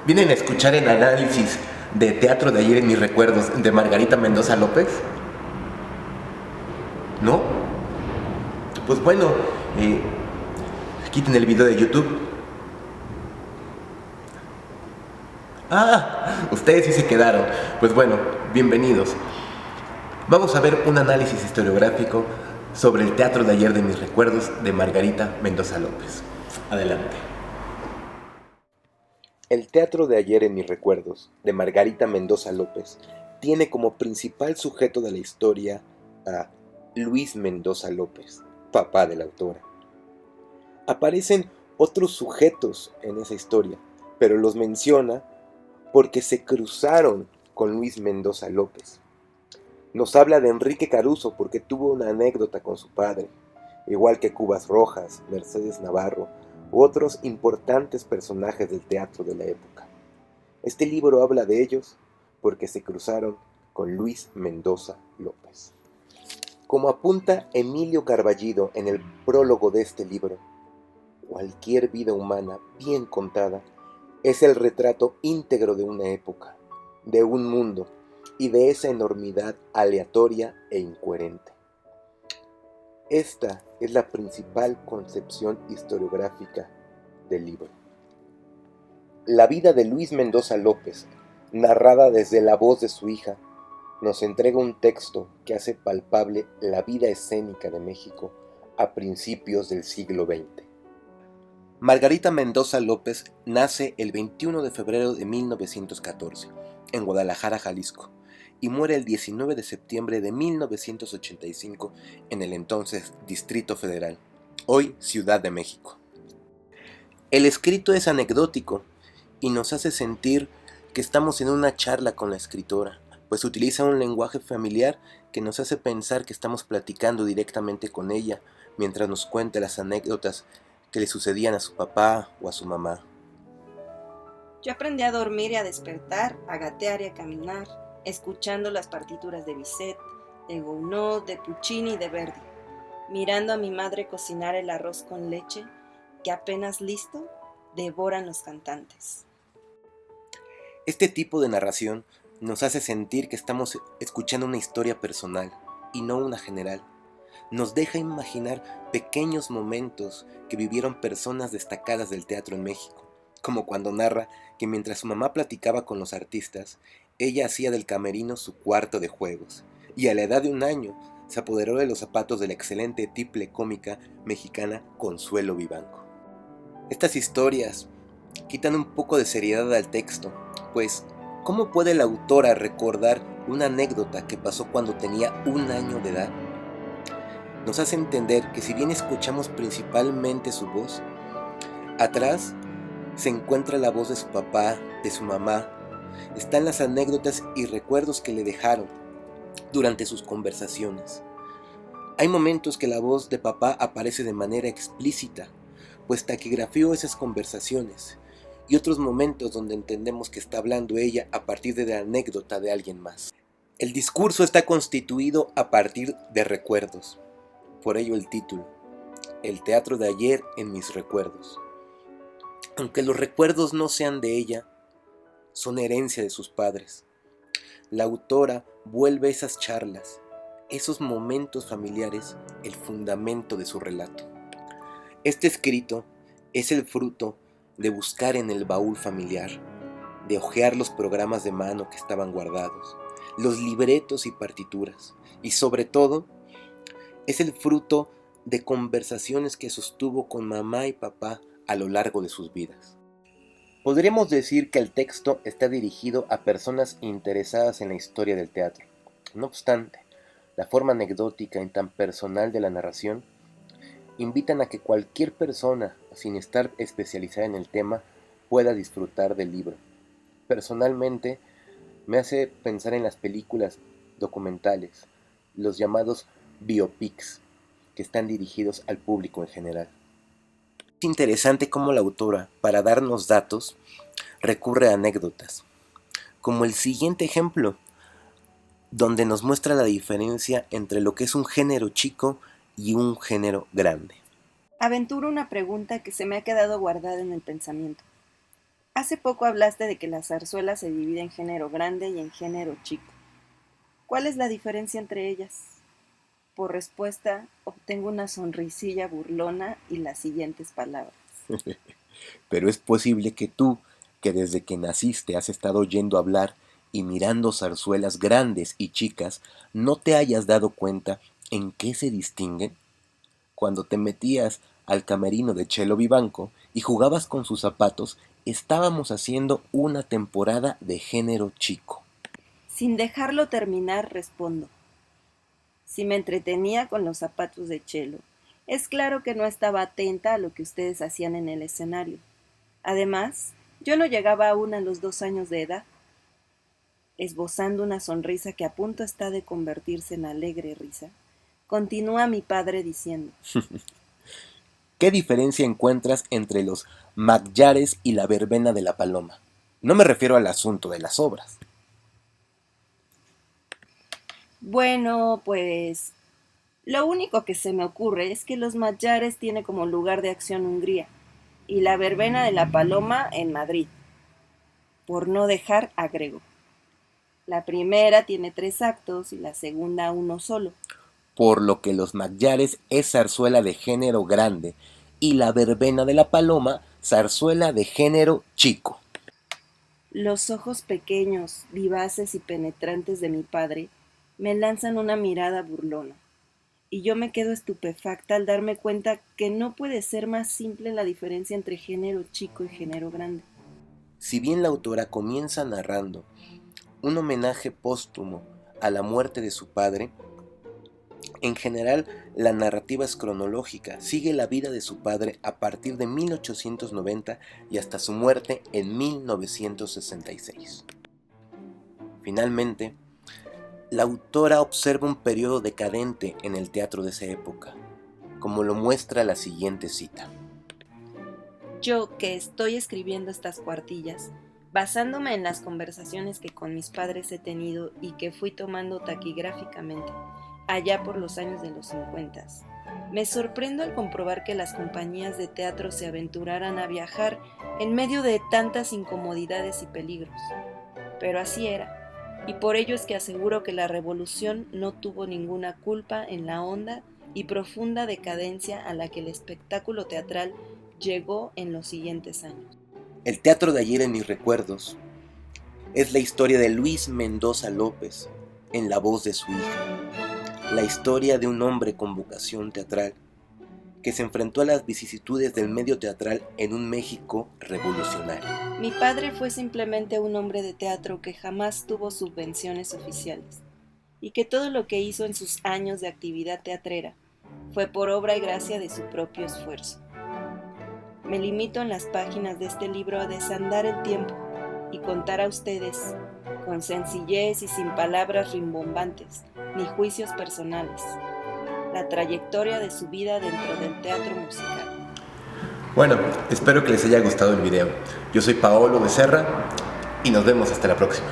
¿Vienen a escuchar el análisis de Teatro de ayer en mis recuerdos de Margarita Mendoza López? ¿No? Pues bueno, quiten el video de YouTube. Ah, ustedes sí se quedaron. Pues bueno, bienvenidos. Vamos a ver un análisis historiográfico sobre el Teatro de ayer de mis recuerdos de Margarita Mendoza López. Adelante. El Teatro de ayer en mis recuerdos de Margarita Mendoza López tiene como principal sujeto de la historia a Luis Mendoza López, papá de la autora. Aparecen otros sujetos en esa historia, pero los menciona porque se cruzaron con Luis Mendoza López. Nos habla de Enrique Caruso porque tuvo una anécdota con su padre, igual que Cubas Rojas, Mercedes Navarro u otros importantes personajes del teatro de la época. Este libro habla de ellos porque se cruzaron con Luis Mendoza López. Como apunta Emilio Carballido en el prólogo de este libro, cualquier vida humana bien contada es el retrato íntegro de una época, de un mundo y de esa enormidad aleatoria e incoherente. Esta es la principal concepción historiográfica del libro. La vida de Luis Mendoza López, narrada desde la voz de su hija, nos entrega un texto que hace palpable la vida escénica de México a principios del siglo XX. Margarita Mendoza López nace el 21 de febrero de 1914 en Guadalajara, Jalisco, y muere el 19 de septiembre de 1985 en el entonces Distrito Federal, hoy Ciudad de México. El escrito es anecdótico y nos hace sentir que estamos en una charla con la escritora, pues utiliza un lenguaje familiar que nos hace pensar que estamos platicando directamente con ella mientras nos cuenta las anécdotas que le sucedían a su papá o a su mamá. Yo aprendí a dormir y a despertar, a gatear y a caminar, escuchando las partituras de Bizet, de Gounod, de Puccini y de Verdi, mirando a mi madre cocinar el arroz con leche, que apenas listo, devoran los cantantes. Este tipo de narración nos hace sentir que estamos escuchando una historia personal y no una general. Nos deja imaginar pequeños momentos que vivieron personas destacadas del teatro en México, como cuando narra que mientras su mamá platicaba con los artistas, ella hacía del camerino su cuarto de juegos, y a la edad de 1 año se apoderó de los zapatos de la excelente tiple cómica mexicana Consuelo Vivanco. Estas historias quitan un poco de seriedad al texto, pues ¿cómo puede la autora recordar una anécdota que pasó cuando tenía 1 año de edad? Nos hace entender que si bien escuchamos principalmente su voz, atrás se encuentra la voz de su papá, de su mamá, están las anécdotas y recuerdos que le dejaron durante sus conversaciones. Hay momentos que la voz de papá aparece de manera explícita, pues taquigrafió esas conversaciones, y otros momentos donde entendemos que está hablando ella a partir de la anécdota de alguien más. El discurso está constituido a partir de recuerdos. Por ello el título, El teatro de ayer en mis recuerdos. Aunque los recuerdos no sean de ella, son herencia de sus padres. La autora vuelve esas charlas, esos momentos familiares, el fundamento de su relato. Este escrito es el fruto de buscar en el baúl familiar, de hojear los programas de mano que estaban guardados, los libretos y partituras, y sobre todo, es el fruto de conversaciones que sostuvo con mamá y papá a lo largo de sus vidas. Podríamos decir que el texto está dirigido a personas interesadas en la historia del teatro. No obstante, la forma anecdótica y tan personal de la narración invitan a que cualquier persona, sin estar especializada en el tema, pueda disfrutar del libro. Personalmente, me hace pensar en las películas documentales, los llamados biopics, que están dirigidos al público en general. Es interesante cómo la autora, para darnos datos, recurre a anécdotas, como el siguiente ejemplo, donde nos muestra la diferencia entre lo que es un género chico y un género grande. Aventuro una pregunta que se me ha quedado guardada en el pensamiento. Hace poco hablaste de que la zarzuela se divide en género grande y en género chico. ¿Cuál es la diferencia entre ellas? Por respuesta, obtengo una sonrisilla burlona y las siguientes palabras. Pero es posible que tú, que desde que naciste has estado oyendo hablar y mirando zarzuelas grandes y chicas, no te hayas dado cuenta en qué se distinguen. Cuando te metías al camerino de Chelo Vivanco y jugabas con sus zapatos, estábamos haciendo una temporada de género chico. Sin dejarlo terminar, respondo. Si me entretenía con los zapatos de Chelo, es claro que no estaba atenta a lo que ustedes hacían en el escenario. Además, yo no llegaba aún a los 2 años de edad. Esbozando una sonrisa que a punto está de convertirse en alegre risa, continúa mi padre diciendo: ¿Qué diferencia encuentras entre los Magyars y la verbena de la paloma? No me refiero al asunto de las obras. bueno, pues lo único que se me ocurre es que los Magyars tiene como lugar de acción Hungría y la verbena de la paloma en Madrid. Por no dejar, agrego. La primera tiene 3 actos y la segunda uno solo. Por lo que los Magyars es zarzuela de género grande y la verbena de la paloma zarzuela de género chico. Los ojos pequeños, vivaces y penetrantes de mi padre me lanzan una mirada burlona, y yo me quedo estupefacta al darme cuenta que no puede ser más simple la diferencia entre género chico y género grande. Si bien la autora comienza narrando un homenaje póstumo a la muerte de su padre, en general la narrativa es cronológica, sigue la vida de su padre a partir de 1890 y hasta su muerte en 1966. Finalmente, la autora observa un periodo decadente en el teatro de esa época, como lo muestra la siguiente cita. Yo, que estoy escribiendo estas cuartillas, basándome en las conversaciones que con mis padres he tenido y que fui tomando taquigráficamente, allá por los años de los 50, me sorprendo al comprobar que las compañías de teatro se aventuraran a viajar en medio de tantas incomodidades y peligros. Pero así era, y por ello es que aseguro que la revolución no tuvo ninguna culpa en la honda y profunda decadencia a la que el espectáculo teatral llegó en los siguientes años. El teatro de ayer en mis recuerdos es la historia de Luis Mendoza López en la voz de su hija, la historia de un hombre con vocación teatral que se enfrentó a las vicisitudes del medio teatral en un México revolucionario. Mi padre fue simplemente un hombre de teatro que jamás tuvo subvenciones oficiales y que todo lo que hizo en sus años de actividad teatrera fue por obra y gracia de su propio esfuerzo. Me limito en las páginas de este libro a desandar el tiempo y contar a ustedes, con sencillez y sin palabras rimbombantes ni juicios personales, la trayectoria de su vida dentro del teatro musical. Bueno, espero que les haya gustado el video. Yo soy Paolo Becerra y nos vemos hasta la próxima.